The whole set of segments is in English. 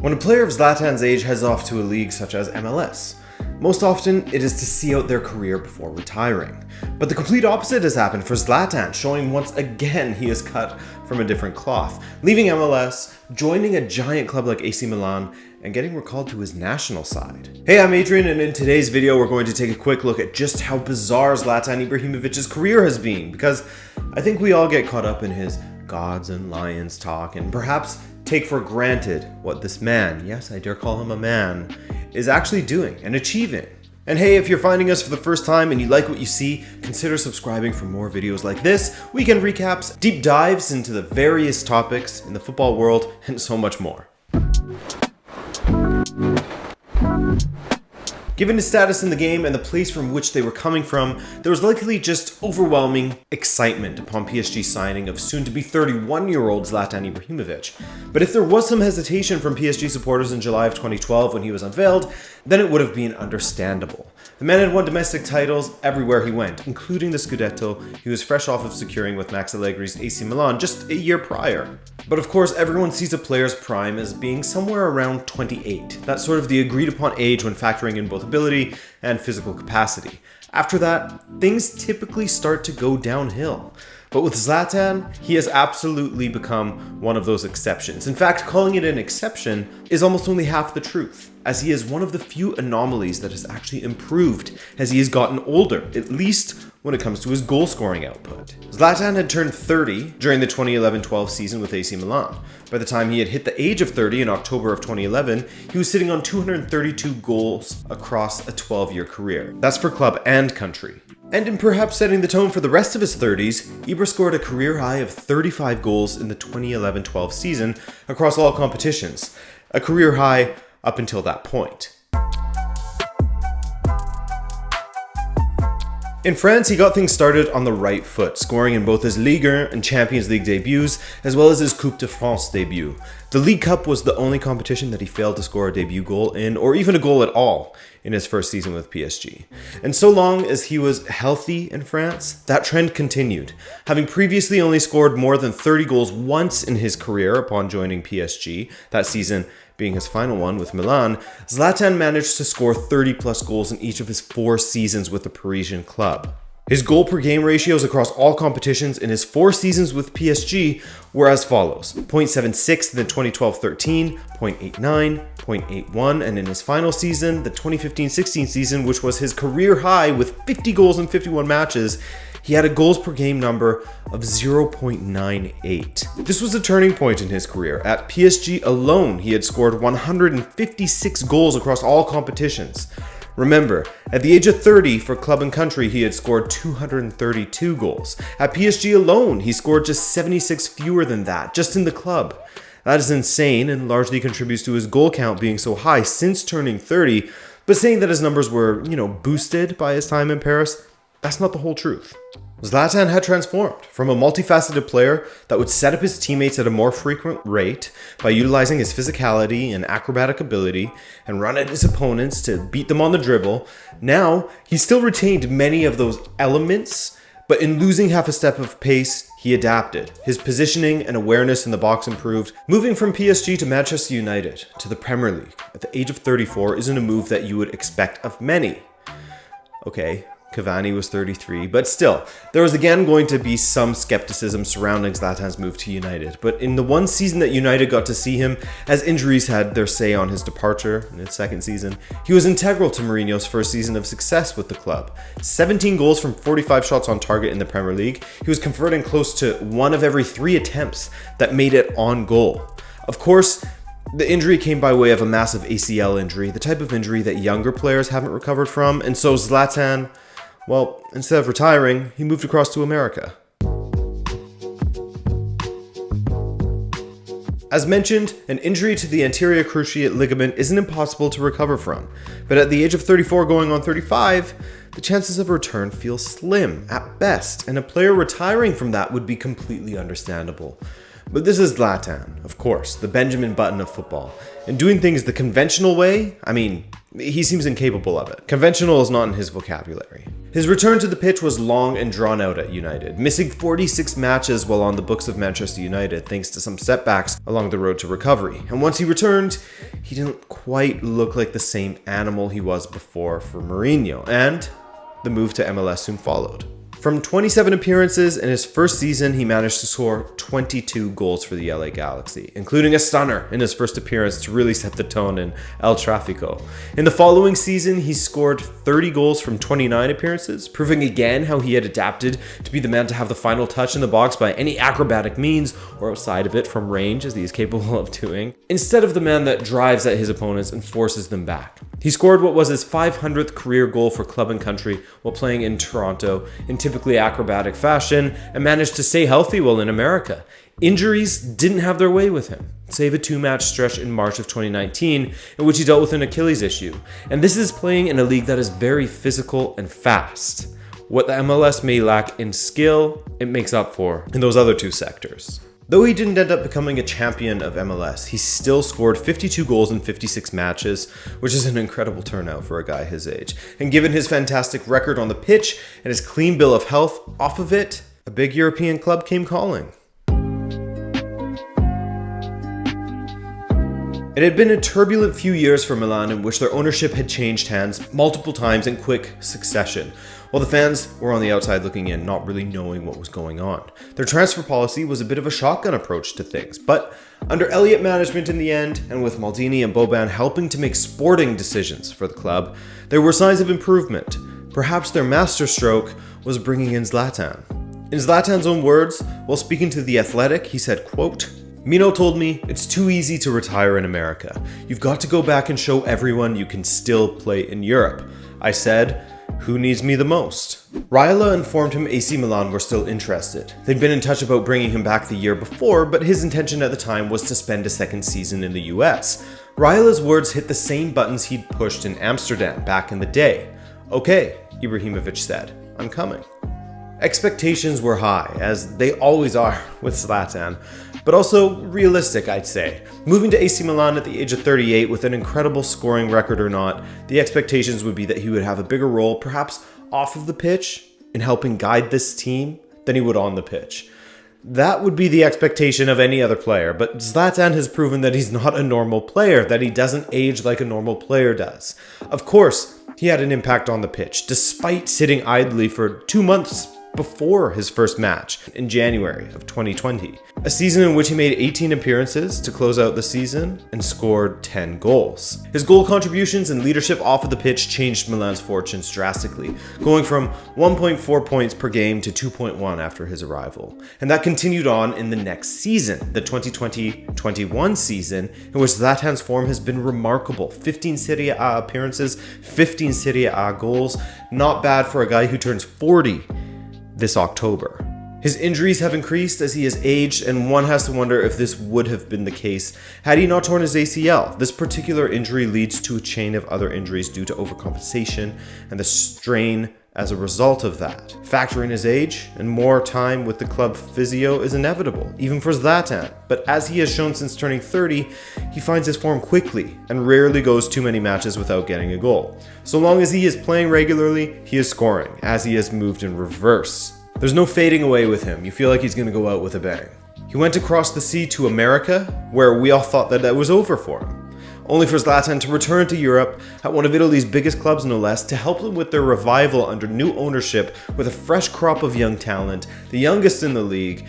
When a player of Zlatan's age heads off to a league such as MLS, most often it is to see out their career before retiring. But the complete opposite has happened for Zlatan, showing once again he is cut from a different cloth, leaving MLS, joining a giant club like AC Milan, and getting recalled to his national side. Hey, I'm Adrian, and in today's video we're going to take a quick look at just how bizarre Zlatan Ibrahimovic's career has been, because I think we all get caught up in his gods and lions talk and perhaps take for granted what this man, yes, I dare call him a man, is actually doing and achieving. And hey, if you're finding us for the first time and you like what you see, consider subscribing for more videos like this, weekend recaps, deep dives into the various topics in the football world, and so much more. Given his status in the game and the place from which they were coming from, there was likely just overwhelming excitement upon PSG's signing of soon-to-be 31-year-old Zlatan Ibrahimovic. But if there was some hesitation from PSG supporters in July of 2012 when he was unveiled, then it would have been understandable. The man had won domestic titles everywhere he went, including the Scudetto he was fresh off of securing with Max Allegri's AC Milan just a year prior. But of course, everyone sees a player's prime as being somewhere around 28. That's sort of the agreed upon age when factoring in both ability and physical capacity. After that, things typically start to go downhill. But with Zlatan, he has absolutely become one of those exceptions. In fact, calling it an exception is almost only half the truth, as he is one of the few anomalies that has actually improved as he has gotten older, at least when it comes to his goal-scoring output. Zlatan had turned 30 during the 2011-12 season with AC Milan. By the time he had hit the age of 30 in October of 2011, he was sitting on 232 goals across a 12-year career. That's for club and country. And in perhaps setting the tone for the rest of his 30s, Ibra scored a career high of 35 goals in the 2011-12 season across all competitions, a career high up until that point. In France, he got things started on the right foot, scoring in both his Ligue 1 and Champions League debuts, as well as his Coupe de France debut. The League Cup was the only competition that he failed to score a debut goal in, or even a goal at all, in his first season with PSG. And so long as he was healthy in France, that trend continued. Having previously only scored more than 30 goals once in his career upon joining PSG, that season being his final one with Milan, Zlatan managed to score 30 plus goals in each of his 4 seasons with the Parisian club. His goal per game ratios across all competitions in his 4 seasons with PSG were as follows: 0.76 in the 2012-13, 0.89, 0.81, and in his final season, the 2015-16 season, which was his career high with 50 goals in 51 matches, he had a goals per game number of 0.98. This was a turning point in his career. At PSG alone, he had scored 156 goals across all competitions. Remember, at the age of 30 for club and country, he had scored 232 goals. At PSG alone, he scored just 76 fewer than that, just in the club. That is insane and largely contributes to his goal count being so high since turning 30, but saying that his numbers were, boosted by his time in Paris, that's not the whole truth. Zlatan had transformed from a multifaceted player that would set up his teammates at a more frequent rate by utilizing his physicality and acrobatic ability and run at his opponents to beat them on the dribble. Now, he still retained many of those elements, but in losing half a step of pace, he adapted. His positioning and awareness in the box improved. Moving from PSG to Manchester United to the Premier League at the age of 34 isn't a move that you would expect of many. Okay, Cavani was 33, but still, there was again going to be some skepticism surrounding Zlatan's move to United. But in the one season that United got to see him, as injuries had their say on his departure in his second season, he was integral to Mourinho's first season of success with the club. 17 goals from 45 shots on target in the Premier League, he was converting close to 1 of every 3 attempts that made it on goal. Of course, the injury came by way of a massive ACL injury, the type of injury that younger players haven't recovered from, and so Zlatan, well, instead of retiring, he moved across to America. As mentioned, an injury to the anterior cruciate ligament isn't impossible to recover from, but at the age of 34 going on 35, the chances of a return feel slim at best, and a player retiring from that would be completely understandable. But this is Zlatan, of course, the Benjamin Button of football. And doing things the conventional way, he seems incapable of it. Conventional is not in his vocabulary. His return to the pitch was long and drawn out at United, missing 46 matches while on the books of Manchester United thanks to some setbacks along the road to recovery. And once he returned, he didn't quite look like the same animal he was before for Mourinho, and the move to MLS soon followed. From 27 appearances in his first season, he managed to score 22 goals for the LA Galaxy, including a stunner in his first appearance to really set the tone in El Tráfico. In the following season, he scored 30 goals from 29 appearances, proving again how he had adapted to be the man to have the final touch in the box by any acrobatic means or outside of it from range, as he is capable of doing, instead of the man that drives at his opponents and forces them back. He scored what was his 500th career goal for club and country while playing in Toronto in typically acrobatic fashion, and managed to stay healthy while in America. Injuries didn't have their way with him, save a 2-match stretch in March of 2019 in which he dealt with an Achilles issue. And this is playing in a league that is very physical and fast. What the MLS may lack in skill, it makes up for in those other two sectors. Though he didn't end up becoming a champion of MLS, he still scored 52 goals in 56 matches, which is an incredible turnout for a guy his age. And given his fantastic record on the pitch and his clean bill of health off of it, a big European club came calling. It had been a turbulent few years for Milan in which their ownership had changed hands multiple times in quick succession, while the fans were on the outside looking in, not really knowing what was going on. Their transfer policy was a bit of a shotgun approach to things, but under Elliott management in the end, and with Maldini and Boban helping to make sporting decisions for the club, there were signs of improvement. Perhaps their masterstroke was bringing in Zlatan. In Zlatan's own words, while speaking to The Athletic, he said, quote, "Mino told me, it's too easy to retire in America. You've got to go back and show everyone you can still play in Europe. I said, who needs me the most?" Raiola informed him AC Milan were still interested. They'd been in touch about bringing him back the year before, but his intention at the time was to spend a second season in the US. Raiola's words hit the same buttons he'd pushed in Amsterdam back in the day. "Okay," Ibrahimovic said, "I'm coming." Expectations were high, as they always are with Zlatan, but also realistic, I'd say. Moving to AC Milan at the age of 38 with an incredible scoring record or not, the expectations would be that he would have a bigger role, perhaps off of the pitch, in helping guide this team than he would on the pitch. That would be the expectation of any other player, but Zlatan has proven that he's not a normal player, that he doesn't age like a normal player does. Of course, he had an impact on the pitch, despite sitting idly for 2 months before his first match in January of 2020. A season in which he made 18 appearances to close out the season and scored 10 goals. His goal contributions and leadership off of the pitch changed Milan's fortunes drastically, going from 1.4 points per game to 2.1 after his arrival. And that continued on in the next season, the 2020-21 season, in which Zlatan's form has been remarkable. 15 Serie A appearances, 15 Serie A goals, not bad for a guy who turns 40 this October. His injuries have increased as he has aged, and one has to wonder if this would have been the case had he not torn his ACL. This particular injury leads to a chain of other injuries due to overcompensation and the strain as a result of that. Factor in his age, and more time with the club physio is inevitable, even for Zlatan. But as he has shown since turning 30, he finds his form quickly and rarely goes too many matches without getting a goal. So long as he is playing regularly, he is scoring, as he has moved in reverse. There's no fading away with him. You feel like he's going to go out with a bang. He went across the sea to America, where we all thought that was over for him. Only for Zlatan to return to Europe at one of Italy's biggest clubs, no less, to help them with their revival under new ownership with a fresh crop of young talent, the youngest in the league,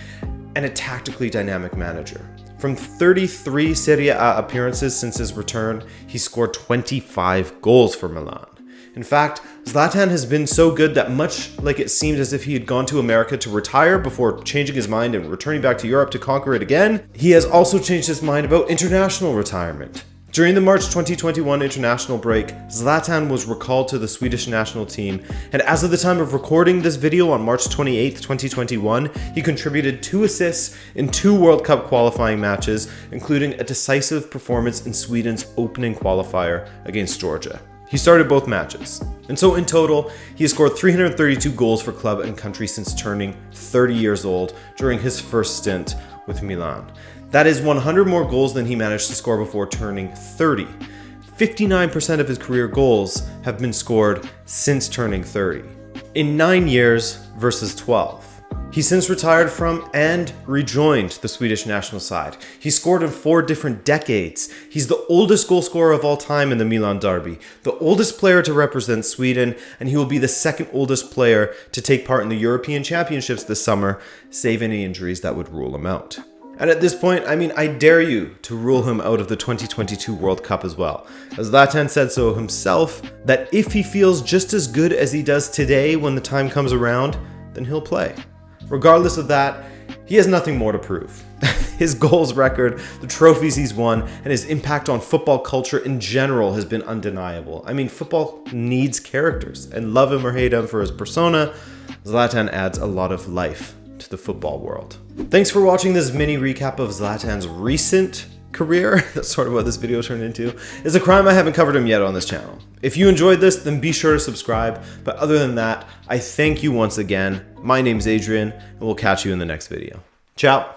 and a tactically dynamic manager. From 33 Serie A appearances since his return, he scored 25 goals for Milan. In fact, Zlatan has been so good that much like it seemed as if he had gone to America to retire before changing his mind and returning back to Europe to conquer it again, he has also changed his mind about international retirement. During the March 2021 international break, Zlatan was recalled to the Swedish national team, and as of the time of recording this video on March 28, 2021, he contributed 2 assists in 2 World Cup qualifying matches, including a decisive performance in Sweden's opening qualifier against Georgia. He started both matches, and so in total, he has scored 332 goals for club and country since turning 30 years old during his first stint with Milan. That is 100 more goals than he managed to score before turning 30. 59% of his career goals have been scored since turning 30. in 9 years versus 12. He's since retired from and rejoined the Swedish national side. He scored in 4 different decades. He's the oldest goal scorer of all time in the Milan derby, the oldest player to represent Sweden, and he will be the second oldest player to take part in the European Championships this summer, save any injuries that would rule him out. And at this point, I dare you to rule him out of the 2022 World Cup as well. As Zlatan said so himself, that if he feels just as good as he does today when the time comes around, then he'll play. Regardless of that, he has nothing more to prove. His goals record, the trophies he's won, and his impact on football culture in general has been undeniable. Football needs characters, and love him or hate him for his persona, Zlatan adds a lot of life to the football world. Thanks for watching this mini recap of Zlatan's recent career. That's sort of what this video turned into. It's a crime I haven't covered him yet on this channel. If you enjoyed this, then be sure to subscribe. But other than that, I thank you once again. My name's Adrian, and we'll catch you in the next video. Ciao.